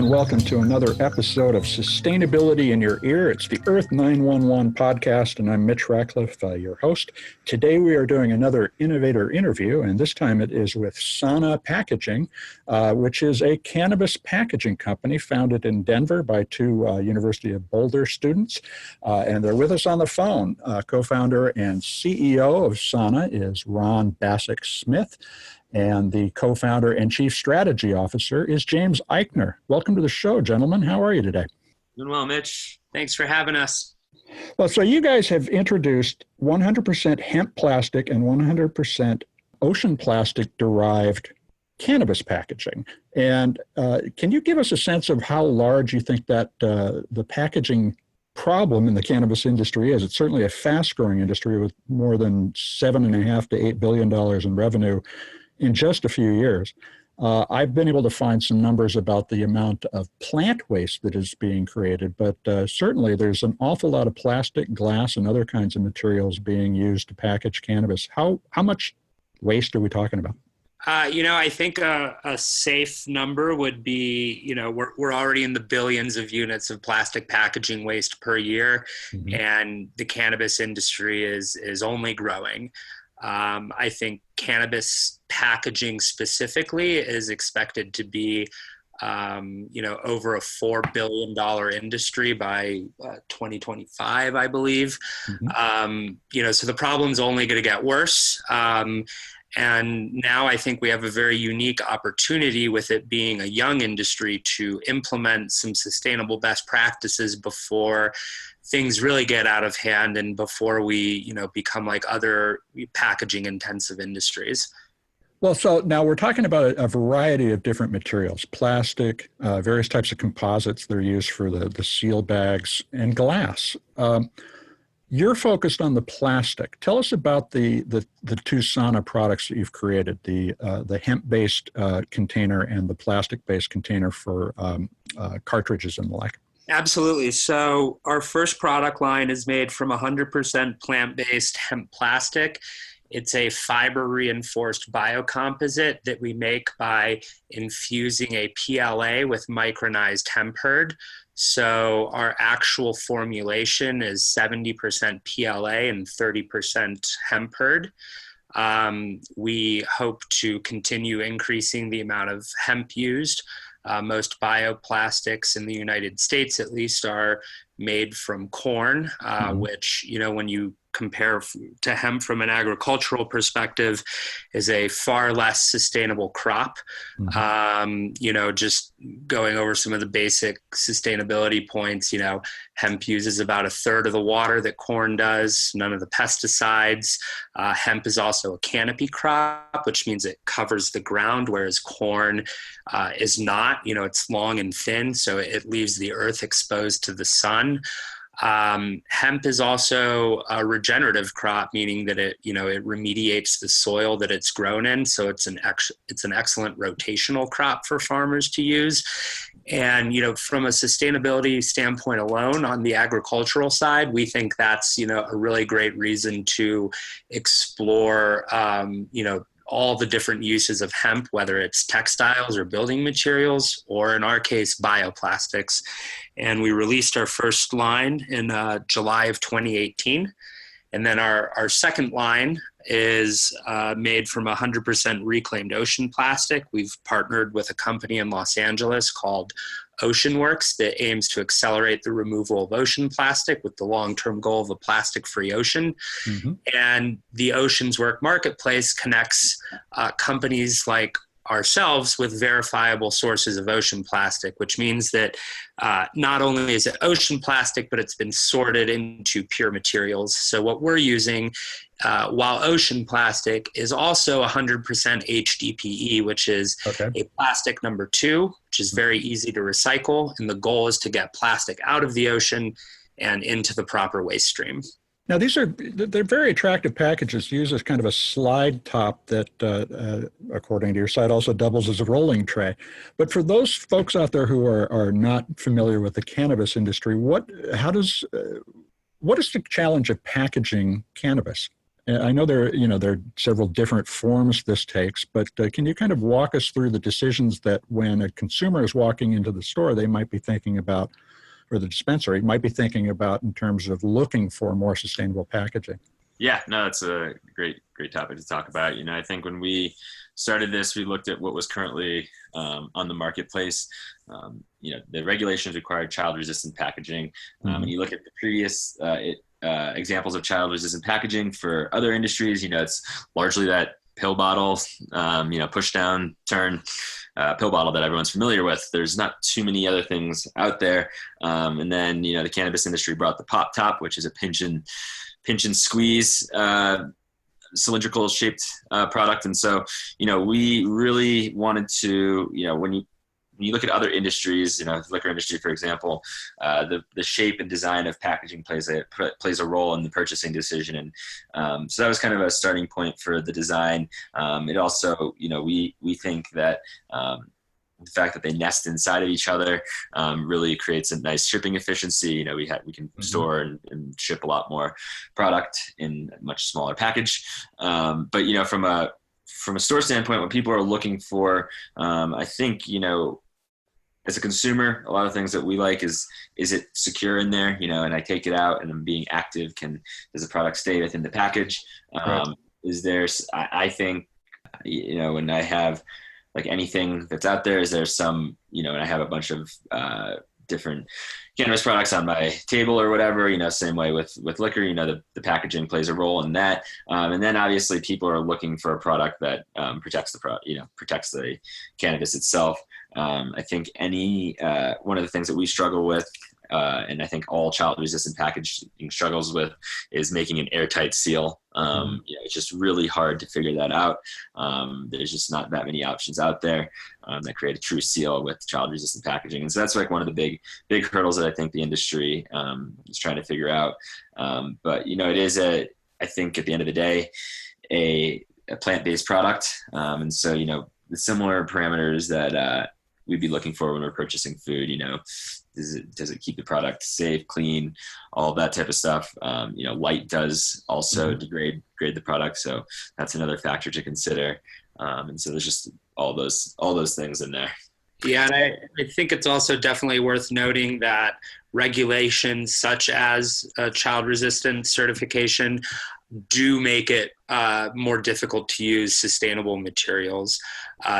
and welcome to another episode of Sustainability in Your Ear. It's the Earth911 podcast, and I'm Mitch Ratcliffe, your host. Today we are doing another innovator interview, and this time it is with Sana Packaging, which is a cannabis packaging company founded in Denver by two University of Boulder students. And they're with us on the phone. Co-founder and CEO of Sana is Ron Basak-Smith. And the co-founder and chief strategy officer is James Eichner. Welcome to the show, gentlemen. How are you today? Doing well, Mitch. Thanks for having us. Well, so you guys have introduced 100% hemp plastic and 100% ocean plastic derived cannabis packaging. And can you give us a sense of how large you think that the packaging problem in the cannabis industry is? It's certainly a fast-growing industry with more than $7.5 to $8 billion in revenue in just a few years. I've been able to find some numbers about the amount of plant waste that is being created, but certainly there's an awful lot of plastic, glass, and other kinds of materials being used to package cannabis. How much waste are we talking about? I think a safe number would be, we're already in the billions of units of plastic packaging waste per year, and the cannabis industry is only growing. I think cannabis packaging specifically is expected to be, over a $4 billion industry by 2025, I believe. So the problem's only going to get worse. And now I think we have a very unique opportunity with it being a young industry to implement some sustainable best practices before things really get out of hand and before we, become like other packaging intensive industries. Well, so now we're talking about a variety of different materials, plastic, various types of composites that are used for the seal bags, and glass. You're focused on the plastic. Tell us about the two Sana products that you've created, the hemp-based container and the plastic-based container for cartridges and the like. Absolutely. So our first product line is made from 100% plant-based hemp plastic. It's a fiber-reinforced biocomposite that we make by infusing a PLA with micronized hemp hurd. So our actual formulation is 70% PLA and 30% hemp hurd. We hope to continue increasing the amount of hemp used. Most bioplastics in the United States, at least, are made from corn, which, when you compare to hemp from an agricultural perspective, is a far less sustainable crop. Just going over some of the basic sustainability points, hemp uses about a third of the water that corn does, none of the pesticides. Hemp is also a canopy crop, which means it covers the ground, whereas corn is not. It's long and thin, so it leaves the earth exposed to the sun. Hemp is also a regenerative crop, meaning that it remediates the soil that it's grown in. So it's an excellent rotational crop for farmers to use. And, from a sustainability standpoint alone on the agricultural side, we think that's, a really great reason to explore, all the different uses of hemp, whether it's textiles or building materials, or in our case, bioplastics. And we released our first line in July of 2018. And then our second line is made from 100% reclaimed ocean plastic. We've partnered with a company in Los Angeles called OceanWorks that aims to accelerate the removal of ocean plastic with the long-term goal of a plastic-free ocean. And the Ocean's Work Marketplace connects companies like ourselves with verifiable sources of ocean plastic, which means that not only is it ocean plastic, but it's been sorted into pure materials. So what we're using, while ocean plastic, is also 100% HDPE, which is a plastic number 2, which is very easy to recycle. And the goal is to get plastic out of the ocean and into the proper waste stream. Now, they're very attractive packages used as kind of a slide top that, according to your site, also doubles as a rolling tray. But for those folks out there who are not familiar with the cannabis industry, what is the challenge of packaging cannabis? I know there are several different forms this takes, but can you kind of walk us through the decisions that when a consumer is walking into the store, they might be thinking about, or the dispensary might be thinking about in terms of looking for more sustainable packaging? Yeah, no, it's a great topic to talk about. I think when we started this, we looked at what was currently on the marketplace. The regulations required child-resistant packaging. And you look at the previous examples of child-resistant packaging for other industries, it's largely that pill bottle, push down, turn pill bottle that everyone's familiar with. There's not too many other things out there. And then, the cannabis industry brought the pop top, which is a pinch and squeeze cylindrical shaped product. And so, we really wanted to, when you look at other industries, the liquor industry, for example, the shape and design of packaging plays a role in the purchasing decision. And so that was kind of a starting point for the design. It also, we think that the fact that they nest inside of each other really creates a nice shipping efficiency. We can store and ship a lot more product in a much smaller package. But from a store standpoint, when people are looking for, I think, as a consumer, a lot of things that we like is it secure in there, and I take it out and I'm being active. Does the product stay within the package? Right. Is there, I think, when I have like anything that's out there, is there some, and I have a bunch of different cannabis products on my table or whatever, same way with liquor, the packaging plays a role in that. And then obviously people are looking for a product that protects protects the cannabis itself. I think one of the things that we struggle with, and I think all child-resistant packaging struggles with, is making an airtight seal. It's just really hard to figure that out. There's just not that many options out there that create a true seal with child-resistant packaging. And so that's like one of the big hurdles that I think the industry is trying to figure out. But, it is I think at the end of the day, a plant-based product. And so, the similar parameters that we'd be looking for when we're purchasing food, does it keep the product safe, clean, all that type of stuff. Light does also degrade the product, so that's another factor to consider. And so there's just all those things in there. Yeah, and I think it's also definitely worth noting that regulations such as child resistant certification do make it more difficult to use sustainable materials,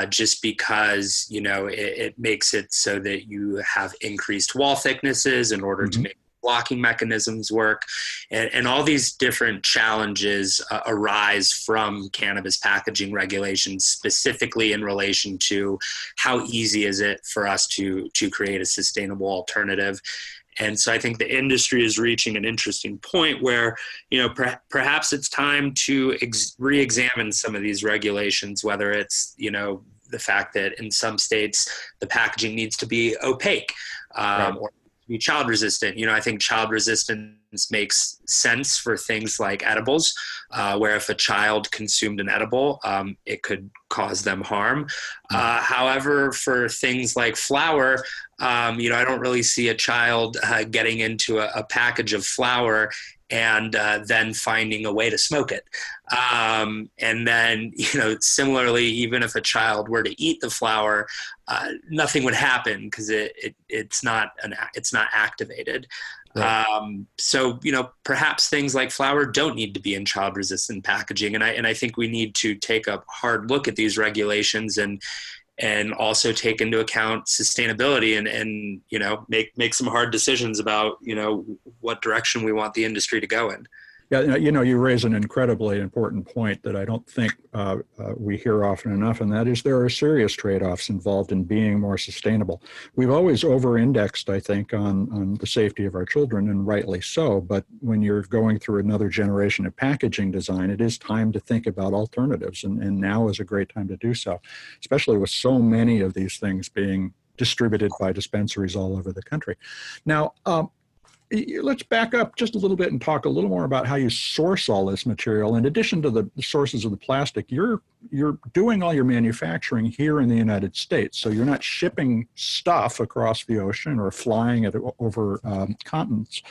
just because, it makes it so that you have increased wall thicknesses in order to make blocking mechanisms work. And all these different challenges arise from cannabis packaging regulations, specifically in relation to how easy is it for us to create a sustainable alternative. And so I think the industry is reaching an interesting point where, perhaps it's time to re-examine some of these regulations, whether it's, the fact that in some states the packaging needs to be opaque, or be child resistant. I think child resistance makes sense for things like edibles, where if a child consumed an edible, it could cause them harm. However, for things like flour, I don't really see a child getting into a package of flour and then finding a way to smoke it. And then, similarly, even if a child were to eat the flour, nothing would happen because it's not activated. Right. So, perhaps things like flour don't need to be in child-resistant packaging. And I think we need to take a hard look at these regulations and also take into account sustainability and make some hard decisions about, what direction we want the industry to go in. Yeah, you raise an incredibly important point that I don't think we hear often enough, and that is there are serious trade-offs involved in being more sustainable. We've always over-indexed, I think, on the safety of our children, and rightly so, but when you're going through another generation of packaging design, it is time to think about alternatives, and now is a great time to do so, especially with so many of these things being distributed by dispensaries all over the country. Now, let's back up just a little bit and talk a little more about how you source all this material. In addition to the sources of the plastic, you're doing all your manufacturing here in the United States. So you're not shipping stuff across the ocean or flying it over continents.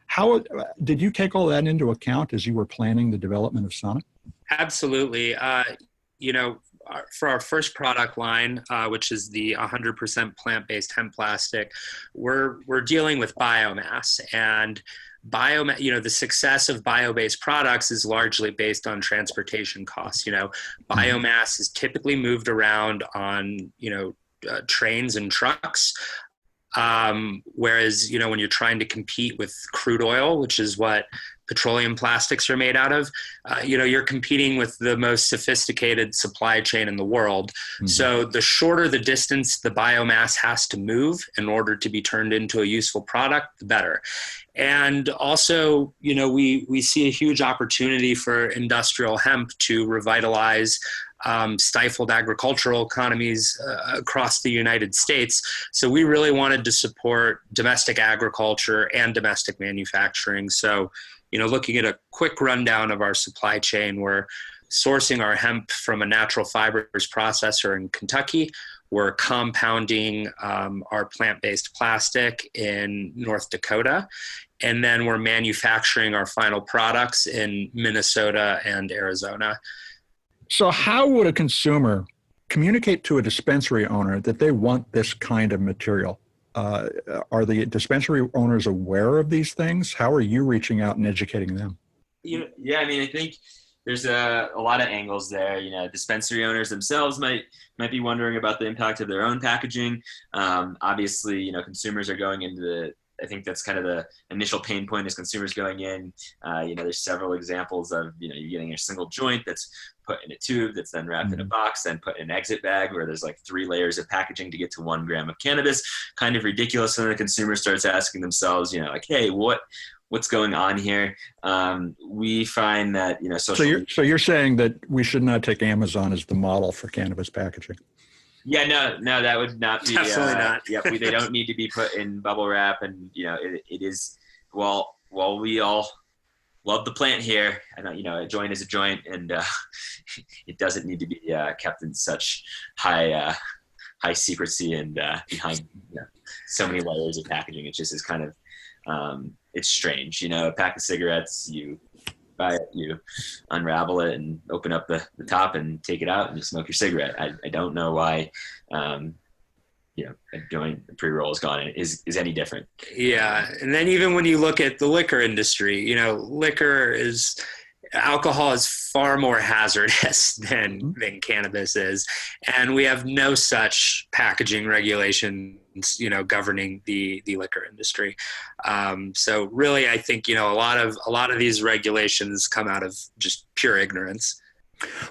How did you take all that into account as you were planning the development of Sonic? Absolutely. For our first product line, which is the 100% plant-based hemp plastic, we're dealing with biomass, and the success of bio-based products is largely based on transportation costs. Biomass is typically moved around on trains and trucks. Whereas, when you're trying to compete with crude oil, which is what petroleum plastics are made out of, you're competing with the most sophisticated supply chain in the world. Mm-hmm. So the shorter the distance the biomass has to move in order to be turned into a useful product, the better. And also, we see a huge opportunity for industrial hemp to revitalize stifled agricultural economies across the United States. So we really wanted to support domestic agriculture and domestic manufacturing. So, looking at a quick rundown of our supply chain, we're sourcing our hemp from a natural fibers processor in Kentucky. We're compounding our plant-based plastic in North Dakota. And then we're manufacturing our final products in Minnesota and Arizona. So how would a consumer communicate to a dispensary owner that they want this kind of material? Are the dispensary owners aware of these things? How are you reaching out and educating them? Yeah, I think there's a lot of angles there. Dispensary owners themselves might be wondering about the impact of their own packaging. Obviously, consumers are going into I think that's kind of the initial pain point is consumers going in. There's several examples of, you're getting a single joint that's put in a tube that's then wrapped in a box, then put in an exit bag where there's like 3 layers of packaging to get to 1 gram of cannabis. Kind of ridiculous. And then the consumer starts asking themselves, hey, what's going on here? We find that, So you're saying that we should not take Amazon as the model for cannabis packaging? Yeah, no, that would not be. Definitely not. They don't need to be put in bubble wrap, and it is. While we all love the plant here, and a joint is a joint, and it doesn't need to be kept in such high secrecy and behind so many layers of packaging. It just is kind of it's strange. A pack of cigarettes, you buy it, you unravel it and open up the top and take it out and you smoke your cigarette. I don't know why, a joint pre-roll is gone is any different. Yeah. And then even when you look at the liquor industry, alcohol is far more hazardous than cannabis is. And we have no such packaging regulations, governing the liquor industry. So really, I think, a lot of these regulations come out of just pure ignorance.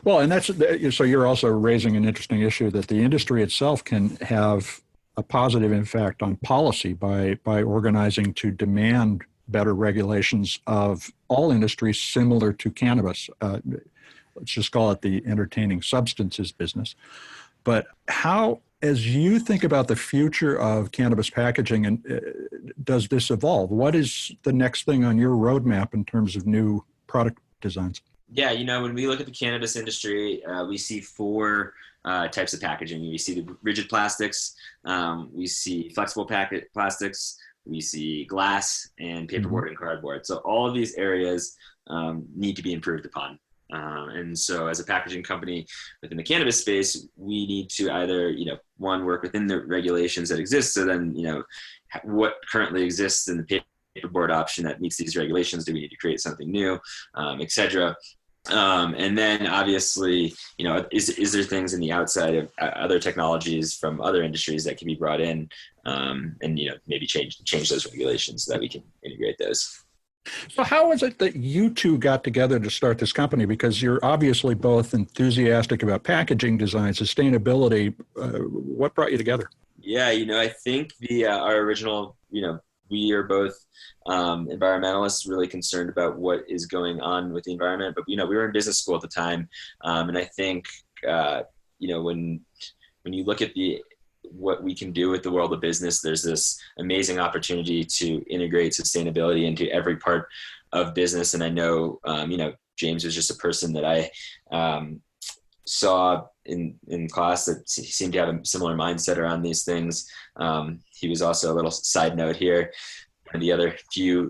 Well, and so you're also raising an interesting issue that the industry itself can have a positive impact on policy by organizing to demand better regulations of all industries similar to cannabis. Let's just call it the entertaining substances business. But how, as you think about the future of cannabis packaging, and does this evolve? What is the next thing on your roadmap in terms of new product designs? Yeah, when we look at the cannabis industry, we see 4 types of packaging. We see the rigid plastics, we see flexible plastics, we see glass and paperboard and cardboard. So all of these areas need to be improved upon. And so as a packaging company within the cannabis space, we need to either, one, work within the regulations that exist. So then, what currently exists in the paperboard option that meets these regulations, do we need to create something new, et cetera. And then obviously, is there things in the outside of other technologies from other industries that can be brought in, and, maybe change those regulations so that we can integrate those. So how was it that you two got together to start this company? Because you're obviously both enthusiastic about packaging design, sustainability. What brought you together? Yeah, I think our original, we are both environmentalists, really concerned about what is going on with the environment. But, we were in business school at the time. And I think, when you look at what we can do with the world of business, there's this amazing opportunity to integrate sustainability into every part of business. And I know, James was just a person that I saw in class that seemed to have a similar mindset around these things. He was also, a little side note here, and the other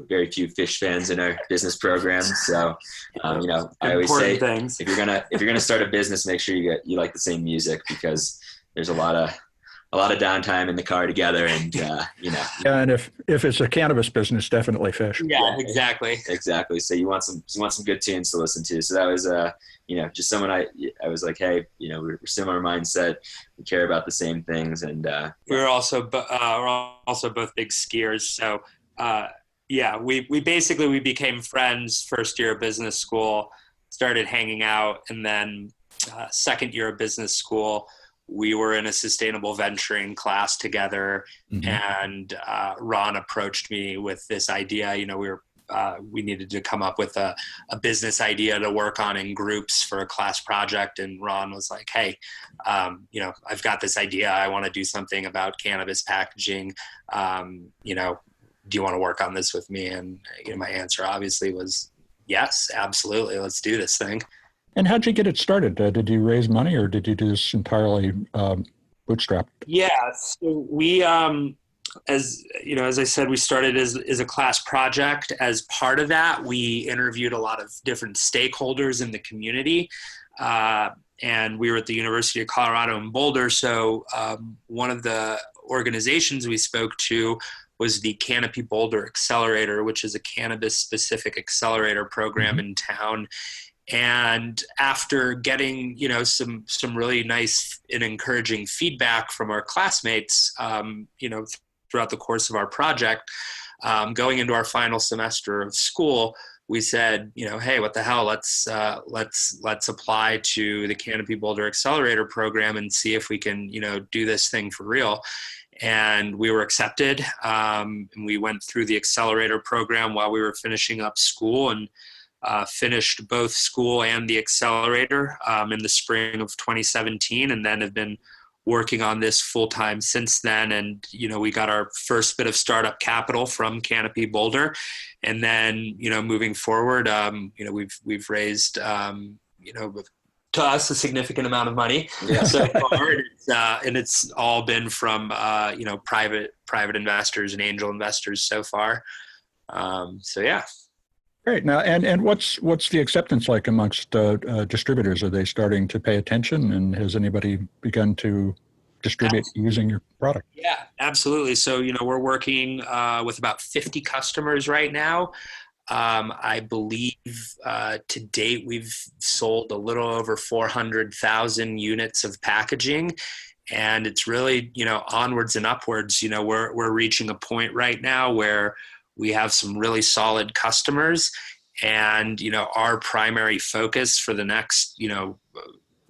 very few fish fans in our business program. So, you know, I always say, things. if you're gonna start a business, make sure you like the same music, because there's a lot of downtime in the car together, and you know. Yeah, and if it's a cannabis business, definitely fish. Yeah, exactly. Exactly. So you want some good tunes to listen to. So that was you know, just someone I was like, hey, you know, we're similar mindset, we care about the same things, and we're also both big skiers. So yeah, we became friends first year of business school, started hanging out, and then second year of business school, we were in a sustainable venturing class together. Mm-hmm. And Ron approached me with this idea. You know, we needed to come up with a business idea to work on in groups for a class project. And Ron was like, hey, you know, I've got this idea. I want to do something about cannabis packaging. You know, do you want to work on this with me? And you know, my answer obviously was yes, absolutely. Let's do this thing. And how'd you get it started? Did you raise money, or did you do this entirely bootstrapped? Yeah, so we, as you know, as I said, we started as a class project. As part of that, we interviewed a lot of different stakeholders in the community, and we were at the University of Colorado in Boulder. So one of the organizations we spoke to was the Canopy Boulder Accelerator, which is a cannabis-specific accelerator program in town. And after getting, you know, some really nice and encouraging feedback from our classmates, you know, throughout the course of our project, going into our final semester of school, we said, you know, hey, what the hell? Let's apply to the Canopy Boulder Accelerator program and see if we can, you know, do this thing for real. And we were accepted. And we went through the accelerator program while we were finishing up school, and finished both school and the accelerator in the spring of 2017, and then have been working on this full time since then. And, you know, we got our first bit of startup capital from Canopy Boulder. And then, you know, moving forward, you know, we've raised, you know, to us a significant amount of money so far. And it's all been from, you know, private investors and angel investors so far. So, yeah. Great. Now, and what's the acceptance like amongst distributors? Are they starting to pay attention, and has anybody begun to distribute using your product? Yeah, absolutely. So, you know, we're working with about 50 customers right now. I believe to date we've sold a little over 400,000 units of packaging, and it's really, you know, onwards and upwards. You know, we're reaching a point right now where we have some really solid customers, and, you know, our primary focus for the next, you know,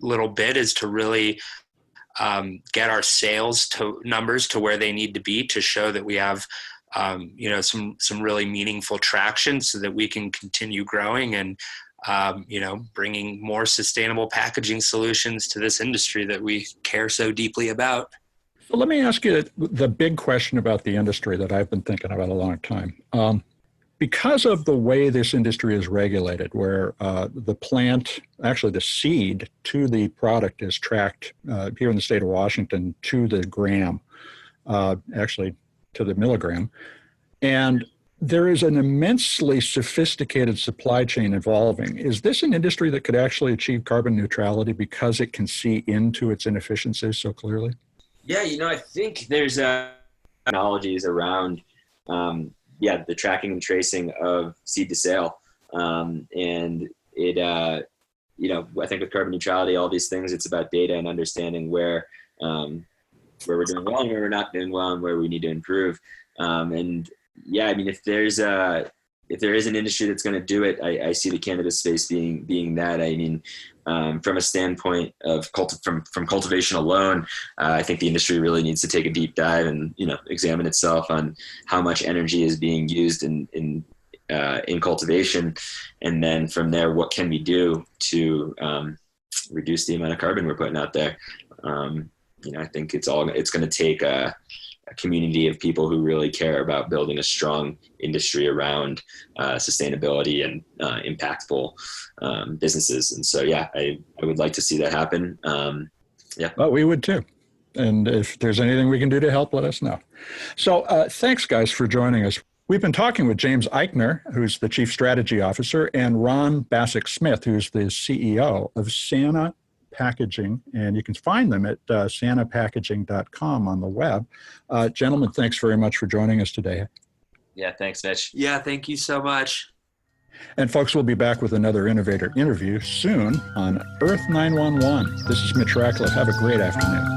little bit is to really get our sales numbers to where they need to be to show that we have, you know, some really meaningful traction, so that we can continue growing and, you know, bringing more sustainable packaging solutions to this industry that we care so deeply about. So let me ask you the big question about the industry that I've been thinking about a long time. Because of the way this industry is regulated, where the plant, actually the seed to the product is tracked here in the state of Washington to the gram, actually to the milligram, and there is an immensely sophisticated supply chain evolving. Is this an industry that could actually achieve carbon neutrality because it can see into its inefficiencies so clearly? Yeah, you know, I think there's technologies around, the tracking and tracing of seed to sale. And it, you know, I think with carbon neutrality, all these things, it's about data and understanding where we're doing well and where we're not doing well and where we need to improve. And yeah, I mean, if there is an industry that's going to do it, I see the cannabis space being that. I mean, from a standpoint of from cultivation alone, I think the industry really needs to take a deep dive and, you know, examine itself on how much energy is being used in cultivation, and then from there, what can we do to reduce the amount of carbon we're putting out there. You know, I think it's going to take a community of people who really care about building a strong industry around sustainability and impactful businesses. And so, yeah, I would like to see that happen. Yeah. Well, we would too. And if there's anything we can do to help, let us know. So thanks, guys, for joining us. We've been talking with James Eichner, who's the Chief Strategy Officer, and Ron Basak-Smith, who's the CEO of Sana Packaging, and you can find them at sanapackaging.com on the web. Gentlemen, thanks very much for joining us today. Yeah, thanks, Mitch. Yeah, thank you so much. And folks, we'll be back with another innovator interview soon on Earth 911. This is Mitch Ratcliffe. Have a great afternoon.